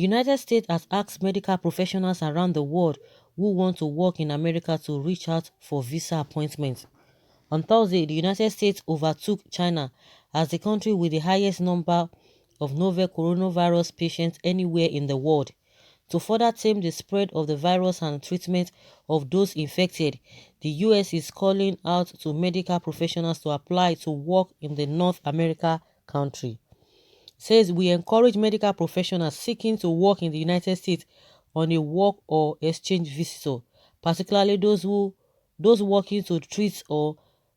The United States has asked medical professionals around the world who want to work in America to reach out for visa appointments. On Thursday, the United States overtook China as the country with the highest number of novel coronavirus patients anywhere in the world. To further tame the spread of the virus and treatment of those infected, the U.S. is calling out to medical professionals to apply to work in the North America country. Says we encourage medical professionals seeking to work in the United States on a work or exchange visa, particularly those working to treat or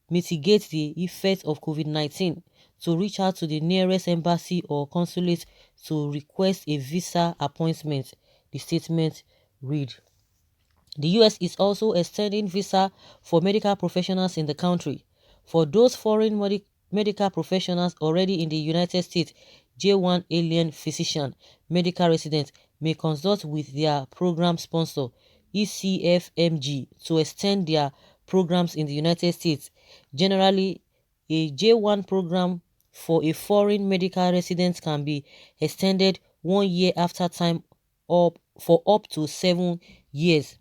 mitigate the effects of COVID-19, to reach out to the nearest embassy or consulate to request a visa appointment, the statement read. The U.S. is also extending visa for medical professionals in the country. For those foreign medical professionals already in the United States, J1 alien physician medical residents may consult with their program sponsor, ECFMG, to extend their programs in the United States. Generally, a J1 program for a foreign medical resident can be extended 1 year after time up for up to 7 years.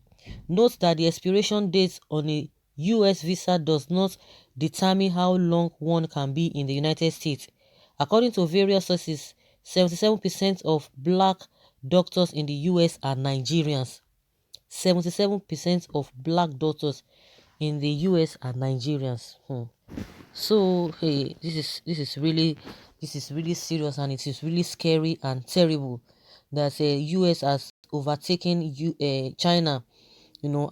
Note that the expiration date on a U.S. visa does not determine how long one can be in the United States. According to various sources, 77% of black doctors in the U.S. are Nigerians. 77% of black doctors in the U.S. are Nigerians. So hey, this is really serious, and it is really scary and terrible that U.S. has overtaken China.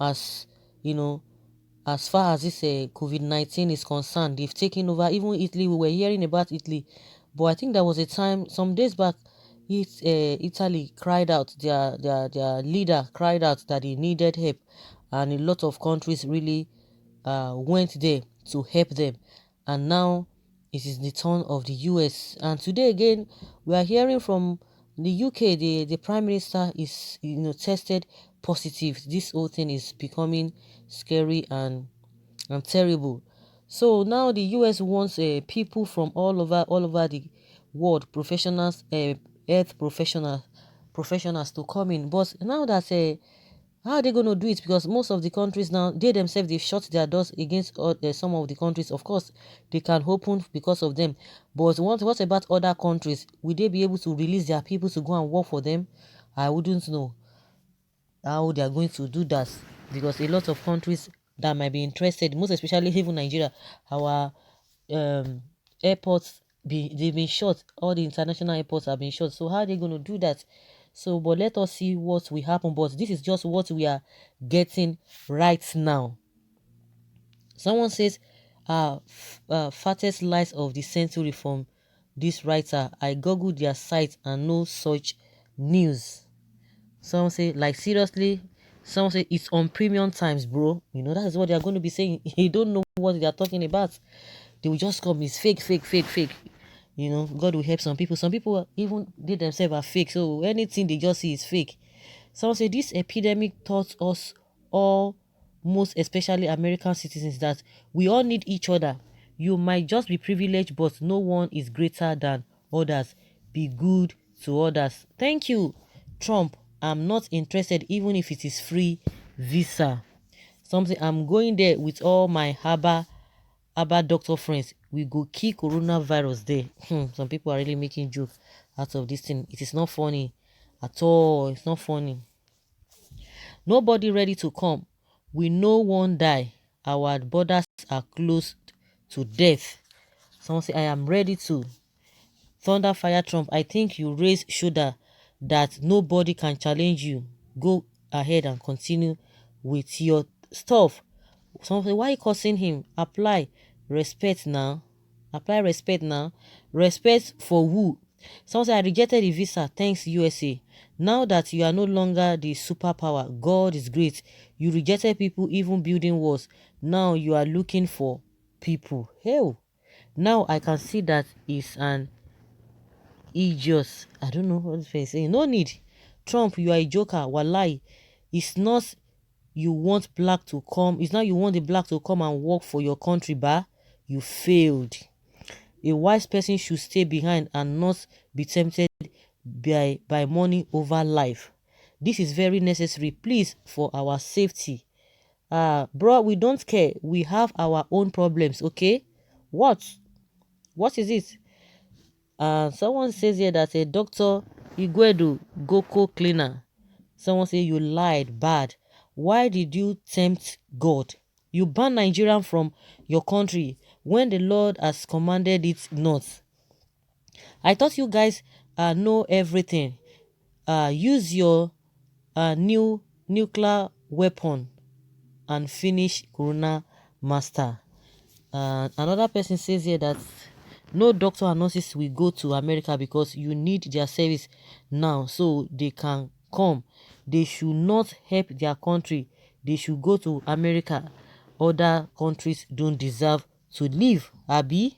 As as far as this COVID-19 is concerned, they've taken over. Even Italy, we were hearing about Italy, but I think there was a time some days back, Italy cried out, their leader cried out that he needed help, and a lot of countries really went there to help them. And now it is the turn of the US. And today again, we are hearing from the UK. The Prime Minister is tested positive. This whole thing is becoming scary and terrible. So now the US wants people from all over the world, professionals, health professionals to come in. But now that how are they going to do it? Because most of the countries now, they themselves, they've shut their doors against some of the countries. Of course, they can open because of them. But what about other countries? Will they be able to release their people to go and work for them? I wouldn't know how they are going to do that, because a lot of countries that might be interested, most especially even Nigeria, our airports, they've been shut. All the international airports have been shut. So how are they going to do that? So, but let us see what will happen. But this is just what we are getting right now. Someone says, fattest lies of the century from this writer. I googled their site and no such news. Someone say, like, seriously? Someone say, it's on premium times, bro. That is what they are going to be saying. You don't know what they are talking about. They will just come, it's fake, fake, fake, fake. God will help some people. Some people, even they themselves, are fake. So anything they just see is fake. Someone say, this epidemic taught us all, most especially American citizens, that we all need each other. You might just be privileged, but no one is greater than others. Be good to others. Thank you, Trump. I'm not interested, even if it is free visa. Something, I'm going there with all my Harvard doctor friends. We go kill coronavirus there. Some people are really making jokes out of this thing. It is not funny at all. It's not funny. Nobody ready to come. We no one die. Our borders are closed to death. Someone say, I am ready to. Thunder fire Trump. I think you raise shoulder that nobody can challenge you. Go ahead and continue with your stuff. Someone say, why are you cursing him? Apply respect now. Apply respect now. Respect for who? Someone say, I rejected the visa. Thanks, USA. Now that you are no longer the superpower, God is great. You rejected people even building walls. Now you are looking for people. Hell. Now I can see that is an idiot. I don't know what to say. No need. Trump, you are a joker. Wallahi. It's not you want black to come. It's not you want the black to come and work for your country, bah. You failed. A wise person should stay behind and not be tempted by money over life. This is very necessary, please, for our safety. Bro, we don't care. We have our own problems, okay? What? What is it? Someone says here that a doctor Igwedu Goko cleaner. Someone say you lied bad. Why did you tempt God? You ban Nigerian from your country when the Lord has commanded it not. I thought you guys know everything. Use your new nuclear weapon and finish Corona master. Another person says here that no doctor and nurses will go to America because you need their service now so they can come. They should not help their country. They should go to America. Other countries don't deserve to live. Abi?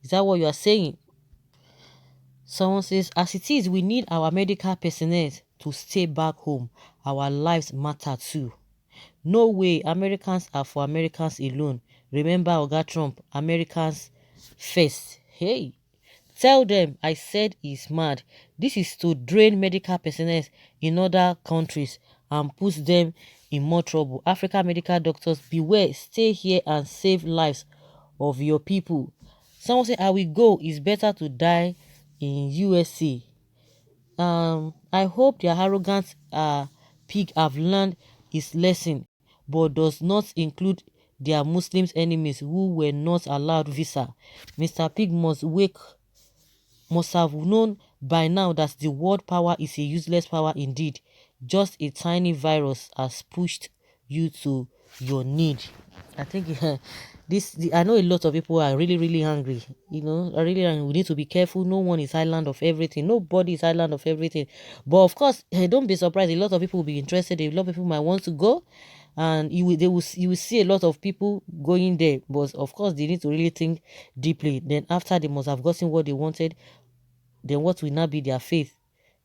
Is that what you are saying? Someone says, as it is, we need our medical personnel to stay back home. Our lives matter too. No way, Americans are for Americans alone. Remember Oga Trump, Americans first. Hey, tell them I said he's mad. This is to drain medical personnel in other countries and put them in more trouble. African medical doctors, beware, stay here and save lives of your people. Someone say, I will go. It's better to die in USA. I hope their arrogant pig have learned his lesson, but does not include their Muslims enemies who were not allowed visa. Mr. Pig must have known by now that the world power is a useless power indeed. Just a tiny virus has pushed you to your need. I think I know a lot of people are really angry. Are really angry. We need to be careful. No one is island of everything. Nobody is island of everything. But of course, don't be surprised. A lot of people will be interested. A lot of people might want to go, and you will see a lot of people going there. But of course, they need to really think deeply. Then after they must have gotten what they wanted, then what will now be their faith?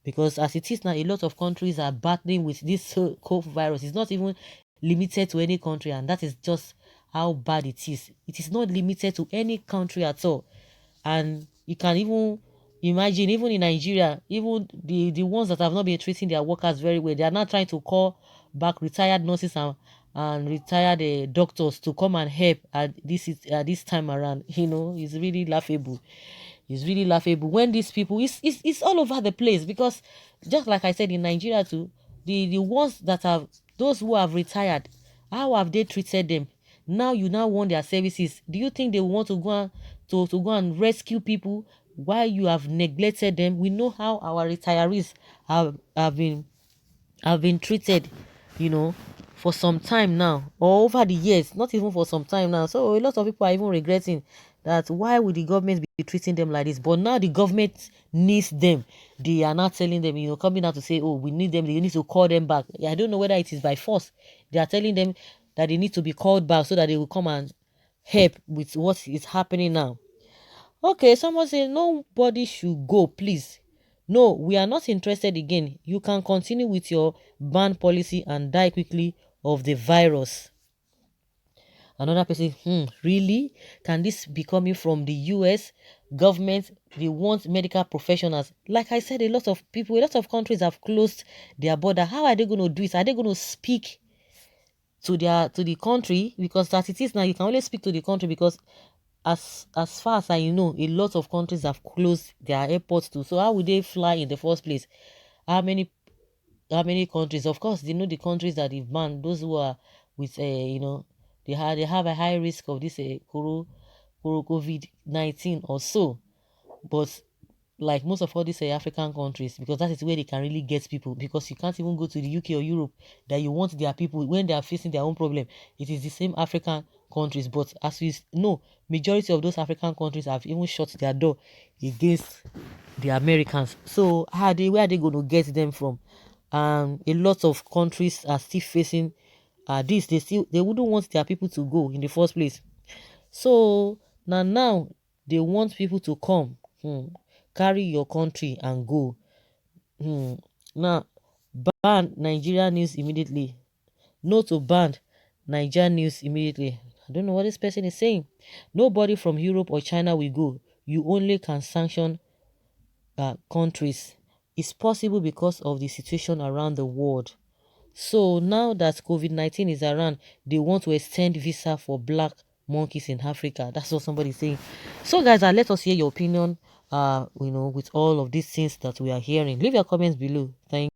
Because as it is now, a lot of countries are battling with this COVID virus. It's not even limited to any country, and that is just how bad it is. It is not limited to any country at all. And you can even imagine, even in Nigeria, even the ones that have not been treating their workers very well, they are now trying to call back retired nurses and retired doctors to come and help at this time around. It's really laughable. It's really laughable when these people, it's all over the place. Because just like I said, in Nigeria too, the ones that have, those who have retired, how have they treated them? Now you now want their services. Do you think they want to go and to go and rescue people while you have neglected them? We know how our retirees have been treated, for some time now, or over the years, not even for some time now. So a lot of people are even regretting that why would the government be treating them like this? But now the government needs them. They are not telling them, coming out to say, oh, we need them. They need to call them back. I don't know whether it is by force. They are telling them that they need to be called back so that they will come and help with what is happening now. Okay, someone say nobody should go, please. No, we are not interested again. You can continue with your ban policy and die quickly of the virus. Another person, really? Can this be coming from the US government? They want medical professionals. Like I said, a lot of people, a lot of countries have closed their border. How are they going to do it? Are they going to speak to the country? Because as it is now, you can only speak to the country because as far as I know, a lot of countries have closed their airports too. So how would they fly in the first place? How many countries? Of course, they know the countries that they've banned. Those who are with they have a high risk of this COVID-19 or so. But like most of all these African countries, because that is where they can really get people, because you can't even go to the UK or Europe that you want their people when they are facing their own problem. It is the same African countries, but as we know, majority of those African countries have even shut their door against the Americans. So where are they going to get them from? A lot of countries are still facing this. They wouldn't want their people to go in the first place. So now they want people to come. Carry your country and go. Now, ban Nigeria news immediately. No to ban Nigeria news immediately. I don't know what this person is saying. Nobody from Europe or China will go. You only can sanction countries. is possible because of the situation around the world. So now that COVID-19 is around, they want to extend visa for black monkeys in Africa. That's what somebody's saying. So guys, let us hear your opinion with all of these things that we are hearing. Leave your comments below. Thank